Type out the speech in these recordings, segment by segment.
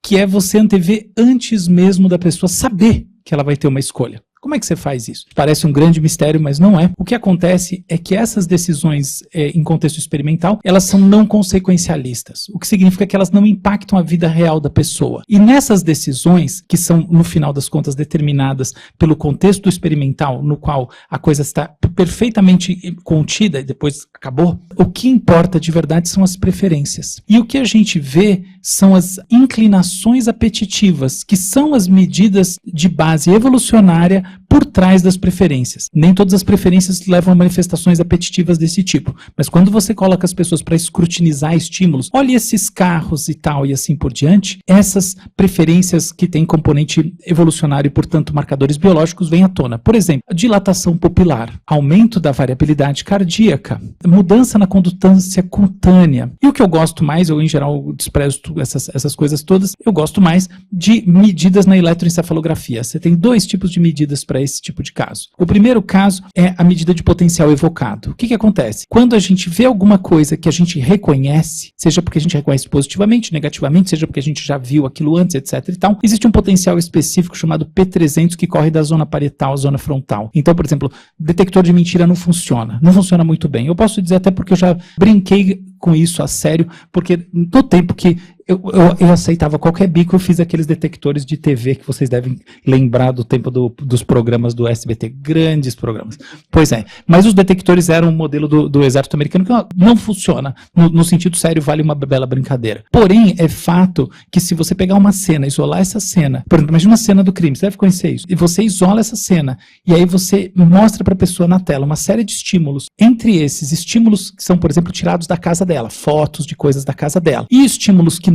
que é você antever antes mesmo da pessoa saber que ela vai ter uma escolha. Como é que você faz isso? Parece um grande mistério, mas não é. O que acontece é que essas decisões em contexto experimental, elas são não consequencialistas, o que significa que elas não impactam a vida real da pessoa. E nessas decisões, que são, no final das contas, determinadas pelo contexto experimental, no qual a coisa está perfeitamente contida e depois acabou, o que importa de verdade são as preferências. E o que a gente vê são as inclinações apetitivas, que são as medidas de base evolucionária por trás das preferências. Nem todas as preferências levam a manifestações apetitivas desse tipo, mas quando você coloca as pessoas para escrutinizar estímulos, olha esses carros e tal e assim por diante, essas preferências que têm componente evolucionário e, portanto, marcadores biológicos vêm à tona. Por exemplo, a dilatação pupilar, aumento da variabilidade cardíaca, mudança na condutância cutânea. E o que eu gosto mais, eu em geral desprezo essas coisas todas, eu gosto mais de medidas na eletroencefalografia. Você tem dois tipos de medidas para esse tipo de caso. O primeiro caso é a medida de potencial evocado. O que acontece? Quando a gente vê alguma coisa que a gente reconhece, seja porque a gente reconhece positivamente, negativamente, seja porque a gente já viu aquilo antes, etc. e tal, existe um potencial específico chamado P300 que corre da zona parietal à zona frontal. Então, por exemplo, detector de mentira não funciona muito bem. Eu posso dizer até porque eu já brinquei com isso a sério, porque no tempo que eu aceitava qualquer bico, eu fiz aqueles detectores de TV que vocês devem lembrar do tempo dos programas do SBT, grandes programas. Pois é, mas os detectores eram um modelo do exército americano que não funciona, no sentido sério, vale uma bela brincadeira. Porém, é fato que se você pegar uma cena, isolar essa cena, por exemplo, imagina uma cena do crime, você deve conhecer isso, e você isola essa cena, e aí você mostra para a pessoa na tela uma série de estímulos, entre esses estímulos que são, por exemplo, tirados da casa dela, fotos de coisas da casa dela, e estímulos que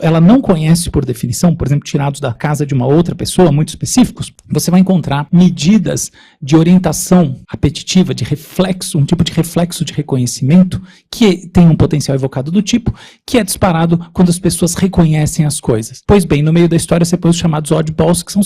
ela não conhece por definição, por exemplo, tirados da casa de uma outra pessoa, muito específicos, você vai encontrar medidas de orientação apetitiva, de reflexo, um tipo de reflexo de reconhecimento, que tem um potencial evocado do tipo, que é disparado quando as pessoas reconhecem as coisas. Pois bem, no meio da história você põe os chamados oddballs, que são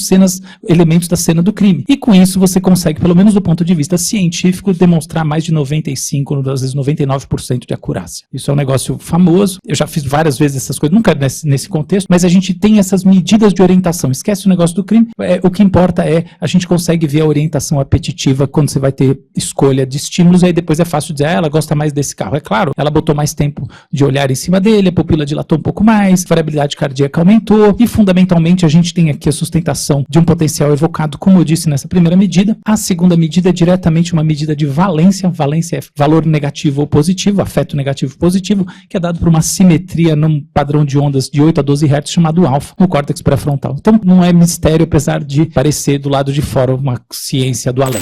elementos da cena do crime. E com isso você consegue, pelo menos do ponto de vista científico, demonstrar mais de 95%, às vezes 99% de acurácia. Isso é um negócio famoso, eu já fiz várias vezes essas coisas, nunca nesse contexto, mas a gente tem essas medidas de orientação. Esquece o negócio do crime, o que importa é a gente consegue ver a orientação apetitiva quando você vai ter escolha de estímulos, e aí depois é fácil dizer, ela gosta mais desse carro. É claro, ela botou mais tempo de olhar em cima dele, a pupila dilatou um pouco mais, a variabilidade cardíaca aumentou, e fundamentalmente a gente tem aqui a sustentação de um potencial evocado, como eu disse nessa primeira medida. A segunda medida é diretamente uma medida de valência. Valência é valor negativo ou positivo, afeto negativo ou positivo, que é dado por uma simetria num padrão de ondas de 8 a 12 Hz chamado alfa, no córtex pré-frontal. Então não é mistério, apesar de parecer do lado de fora uma ciência do além.